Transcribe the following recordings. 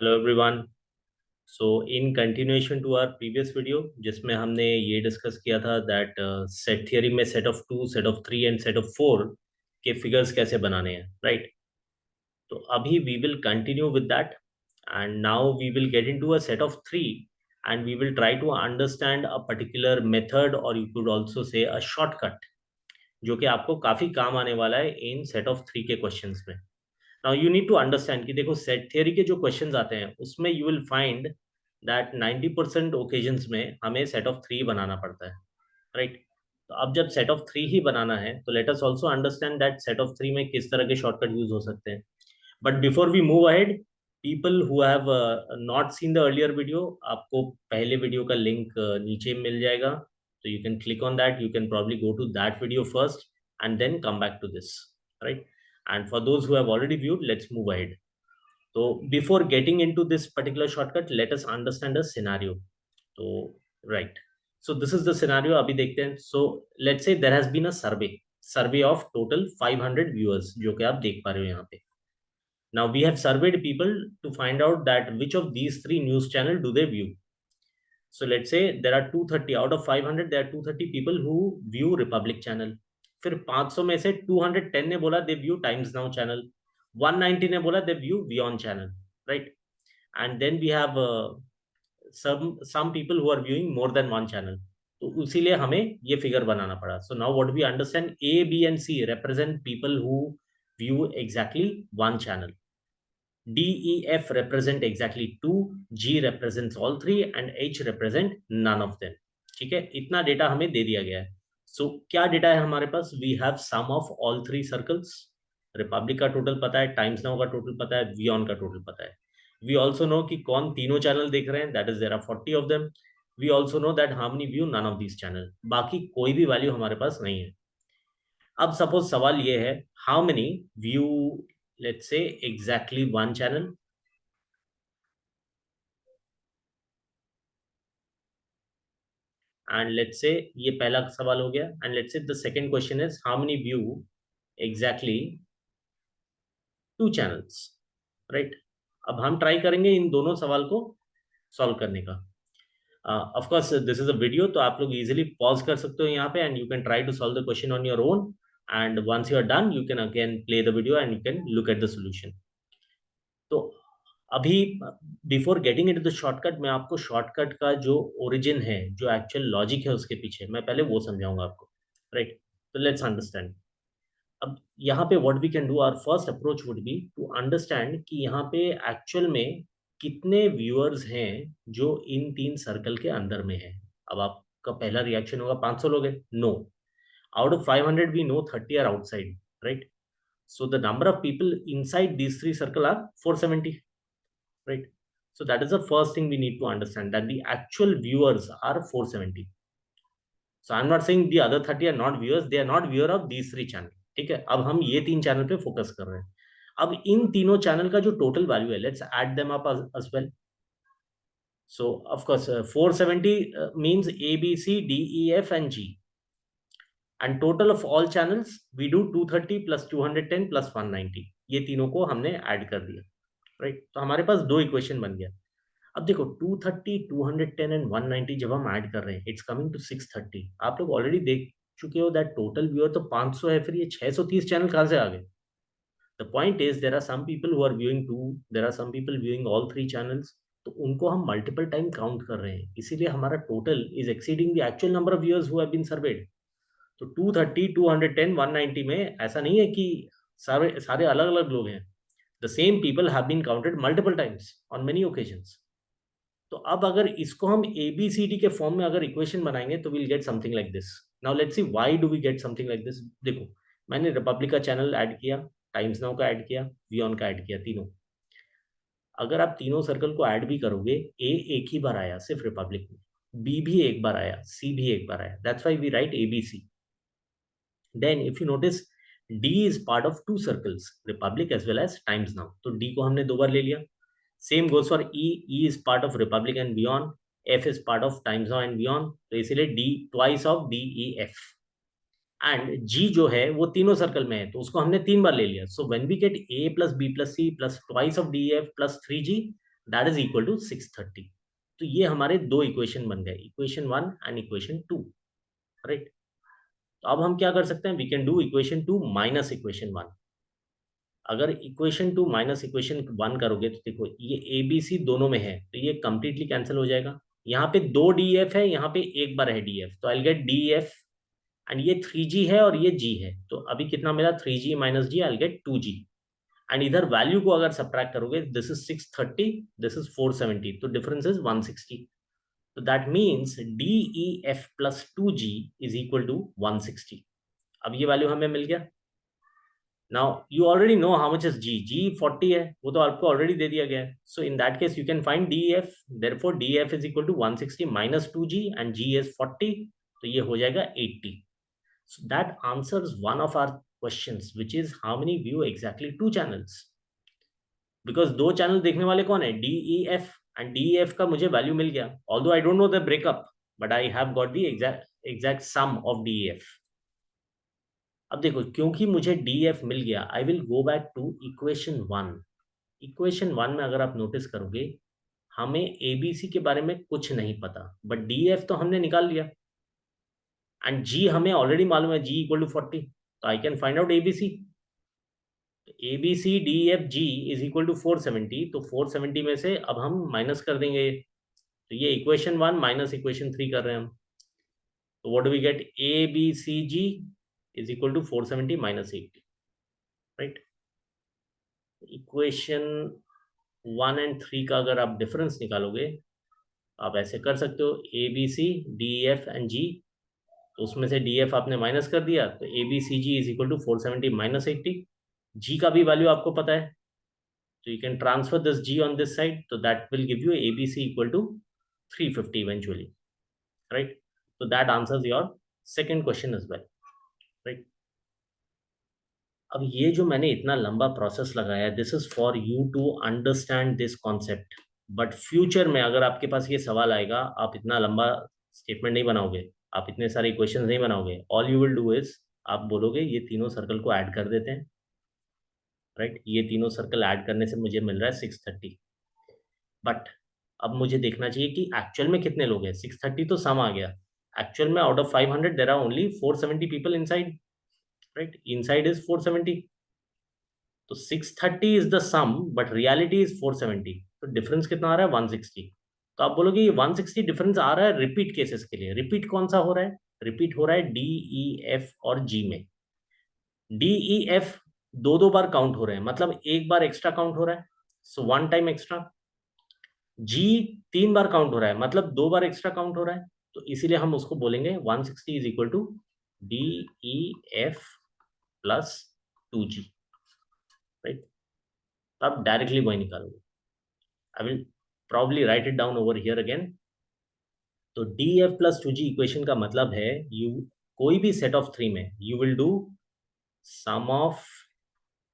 Hello everyone. So in continuation to our previous video जिसमें हमने ये डिस्कस किया था दैट सेट थियरी में set of two, set of three and set of four के figures कैसे बनाने हैं, राइट? तो अभी we will continue with that and now we will get into a set of three and we will try to understand a particular method और you could also say a shortcut जो कि आपको काफी काम आने वाला है इन सेट ऑफ थ्री के क्वेश्चंस में। Now you need to understand कि देखो सेट थियरी के जो क्वेश्चंस आते हैं उसमें you will find that 90% occasions में हमें सेट ऑफ थ्री बनाना पड़ता है, राइट? तो अब जब सेट ऑफ थ्री ही बनाना है तो let us also understand that set of three में किस तरह के शॉर्टकट यूज हो सकते हैं। But before we move ahead, people who have not seen the earlier video, आपको पहले वीडियो का लिंक नीचे मिल जाएगा, तो you can click on that, you can probably go to that video first and then come back to this, right? And for those who have already viewed, let's move ahead. So before getting into this particular shortcut, let us understand a scenario. So right, so this is the scenario अभी देखते हैं. So let's say there has been a survey of total 500 viewers जो कि आप देख पा रहे हो यहाँ पे. Now we have surveyed people to find out that which of these three news channel do they view. So let's say there are 230 out of 500, there are 230 people who view Republic channel. फिर 500 में से 210 ने बोला they view Times Now channel, 190 ने बोला they view वियॉन channel, right? And then we have some people who are viewing more than one channel. तो इसीलिए हमें ये फिगर बनाना पड़ा. So now what we understand, A, B and C represent people who view exactly one channel. D, E, F represent exactly two, G represents all three and H represent none of them. ठीक है, इतना data हमें दे दिया गया है. सो क्या data है हमारे पास? We have sum of all three circles. Republic का टोटल पता है, टाइम्स नाउ का टोटल पता है, वियॉन का टोटल पता है. वी ऑल्सो नो कि कौन तीनों चैनल देख रहे हैं, that is there are 40 of them. We also know that how many view none of this channel. बाकी कोई भी वैल्यू हमारे पास नहीं है. अब सपोज सवाल ये है, how many view let's say exactly one channel. And let's say ये पहला सवाल हो गया. And let's say the second question is how many view exactly to channels, right? अब हम ट्राई करेंगे इन दोनों सवाल को सॉल्व करने का. Of course this is a video, तो आप लोग इजीली पॉज कर सकते हो यहाँ पे and you can try to solve the question on your own. And once you are done you can again play the video and you can look at the solution. तो अभी before getting into the shortcut, मैं आपको shortcut का जो origin है, जो actual logic है उसके पीछे, मैं पहले वो समझाऊंगा आपको, राइट? तो लेट्स अंडरस्टैंड. अब यहाँ पे what we can do, our first approach would be to understand कि यहाँ पे एक्चुअल में कितने व्यूअर्स हैं जो इन तीन सर्कल के अंदर में है. अब आपका पहला रिएक्शन होगा 500 लोग हैं. No, out of 500 we know 30 are outside, right? So the number of people inside these three circle are 470, right? So that is the first thing we need to understand, that the actual viewers are 470. So I'm not saying the other 30 are not viewers, they are not viewer of these three channel. ठीक है, अब हम ये तीन channel पे focus कर रहे हैं. अब इन तीनों चैनल का जो टोटल वैल्यू है, let's add them up as well. So of course 470 means A, B, C, D, E, F and G. And total of all channels we do 230 plus 210 plus 190. ये तीनों को हमने ऐड कर दिया, right? तो हमारे पास दो इक्वेशन बन गया. अब देखो 230, 210 एंड 190 जब हम ऐड कर रहे हैं, इट्स कमिंग टू 630. आप लोग ऑलरेडी देख चुके हो दैट टोटल व्यूअर तो 500 है, फिर ये 630 चैनल कहाँ से आ गए? The point is there are some people who are viewing two, there are some people viewing all three channels. तो उनको हम मल्टीपल टाइम काउंट कर रहे हैं, इसीलिए हमारा total is exceeding the actual number of viewers who have been served. तो 230, 210, 190 में ऐसा नहीं है कि सारे सारे अलग अलग लोग हैं. The same people have been counted multiple times on many occasions. तो अब अगर इसको हम ए बी सी डी के फॉर्म में अगर इक्वेशन बनाएंगे तो will get something like this. Now let's see why do we get something like this. देखो, मैंने रिपब्लिक का चैनल ऐड किया, टाइम्स नाउ का ऐड किया, वियॉन का ऐड किया, तीनों. अगर आप तीनों सर्कल को ऐड भी करोगे, ए एक ही बार आया सिर्फ रिपब्लिक में, बी भी एक बार आया, सी भी एक बार आया. That's why we write A B C. Then if you notice, D is part of two circles, Republic as well as Times Now. तो D को हमने दो बार ले लिया. Same goes for E. E is part of Republic and Beyond. F is part of Times Now and Beyond. तो इसीलिए D twice of D, E, F. And G जो है वो तीनों सर्कल में है, तो उसको हमने तीन बार ले लिया. So when we get A plus B plus C plus twice of D, E, F plus 3G, that is equal to 630। तो ये हमारे दो इक्वेशन बन गए, इक्वेशन 1 एंड इक्वेशन 2, राइट। तो अब हम क्या कर सकते हैं, we can do equation 2 minus equation 1। अगर इक्वेशन 2 माइनस इक्वेशन 1 करोगे तो देखो ये ए बी सी दोनों में है, तो ये कंप्लीटली कैंसिल हो जाएगा। यहाँ पे 2 डी एफ है, यहाँ पे एक बार है डी एफ, तो I get D F, and ये 3g है और ये g है, तो अभी कितना मिला, 3g minus G, I get 2g। And इधर वैल्यू को अगर सब्ट्रैक्ट करोगे, दिस इज 630, दिस इज 470, तो डिफरेंस इज 160। तो that means DEF plus 2g is equal to 160। अब ये वैल्यू हमें मिल गया। Now you already know how much is G 40 है, वो तो आपको ऑलरेडी दे दिया गया है। So in that case you can find DEF, therefore DEF is equal to 160 minus 2g and g is 40, तो ये हो जाएगा 80। So that answers one of our questions, which is how many view exactly 2 channels? Because दो channel देखने वाले कौन है, DEF, and DEF का मुझे वैल्यू मिल गया, although I don't know the breakup, but I have got the exact sum of DEF। अब देखो क्योंकि मुझे DEF मिल गया, I will go back to equation 1। Equation 1 में अगर आप नोटिस करोगे, हमें ABC के बारे में कुछ नहीं पता, बट DEF तो हमने निकाल लिया, एंड G हमें ऑलरेडी मालूम है, G इक्वल टू 40, तो I can find out ABC। ABCDEFG is equal to 470, तो 470 में से अब हम माइनस कर देंगे, तो ये इक्वेशन 1 माइनस इक्वेशन 3 कर रहे हैं हम, तो what do we get, ABCG is equal to 470 minus 80, right. Equation 1 and 3 का अगर आप डिफरेंस निकालोगे, आप ऐसे कर सकते हो, ABCDEF एंड G, तो उसमें से DF आपने माइनस कर दिया, तो ABCG is equal to 470 minus 80। G का भी वैल्यू आपको पता है, so you can transfer this g on this side, so that will give you ABC equal to 350 eventually, right? So that answers your second question as well, right? अब ये जो मैंने इतना लंबा प्रोसेस लगाया, this is for you to understand this concept, but future में अगर आपके पास ये सवाल आएगा, आप इतना लंबा स्टेटमेंट नहीं बनाओगे, आप इतने सारे इक्वेशंस नहीं बनाओगे, all you will do is, आप बोलोगे ये तीनों सर्कल को ऐड कर देते हैं, राइट। ये तीनों सर्कल ऐड करने से मुझे मिल रहा है 630, बट अब मुझे देखना चाहिए कि एक्चुअल में कितने लोग हैं। 630 तो सम आ गया, एक्चुअल में out of 500 there are only 470 people inside, right, inside is 470, तो 630 is the sum but reality is 470, तो डिफरेंस कितना आ रहा है, 160। तो आप बोलोगे ये 160 डिफरेंस आ रहा है रिपीट केसेस के लिए, रिपीट कौन सा हो रहा है, रिपीट हो रहा है DEF और G में। DEF दो दो बार काउंट हो रहे हैं, मतलब एक बार एक्स्ट्रा काउंट हो रहा है, so one time extra. G 3 बार काउंट हो रहा है, मतलब 2 बार एक्स्ट्रा काउंट हो रहा है, तो इसीलिए हम उसको बोलेंगे 160 is equal to DEF plus 2G, right. अब डायरेक्टली वही निकालोगे, I will probably write it down over here again. तो DEF प्लस 2G इक्वेशन का मतलब है, यू कोई भी सेट ऑफ 3 में you will do sum of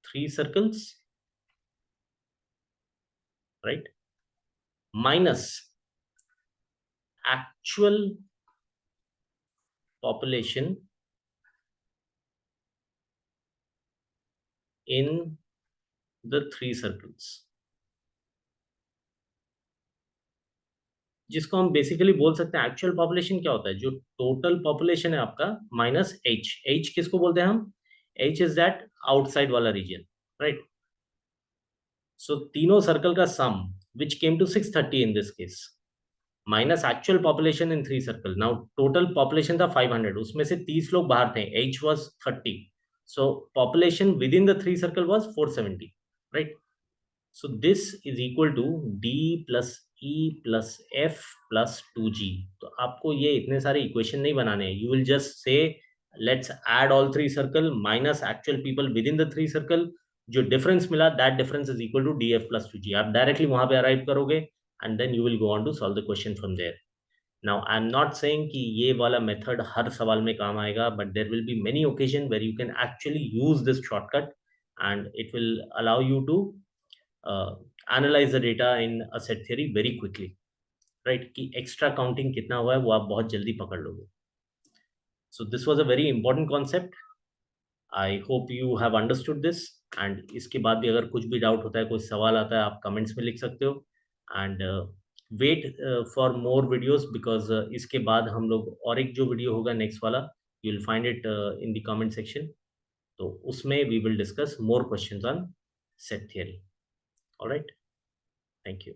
3 circles, right, minus actual population in the 3 circles, जिसको हम बेसिकली बोल सकते हैं, एक्चुअल पॉपुलेशन क्या होता है, जो टोटल पॉपुलेशन है आपका माइनस H किसको बोलते हैं हम, H इज दैट आउटसाइड वाला रीजन, राइट। सो तीनों सर्कल का sum which came to 630 in this case, minus actual population in 3 circle. Now total population था 500, उसमें से 30 लोग बाहर थे, H was 30, so population within the 3 circle was 470, right? So this is equal to D plus E plus F plus 2G। तो आपको ये इतने सारे इक्वेशन नहीं बनाने हैं, you will just say let's add all 3 circle minus actual people within the 3 circle, जो difference मिला that difference is equal to DF plus 2G। आप डायरेक्टली वहां पे अराइव करोगे and then you will go on to solve the question from there। Now I'm not saying कि ये वाला method हर सवाल में काम आएगा, but there will be many occasion where you can actually use this shortcut and it will allow you to analyze the data in a set theory very quickly, right? कि extra counting कितना हुआ है वो आप बहुत जल्दी पकड़ लोगे। So this was a very important concept। I hope you have understood this, and इसके बाद भी अगर कुछ भी डाउट होता है, कोई सवाल आता है, आप कमेंट्स में लिख सकते हो। And wait for more videos because इसके बाद हम लोग और एक जो वीडियो होगा नेक्स्ट वाला, you will find it in the comment section, तो उसमें we will discuss more questions on set theory. Alright, thank you.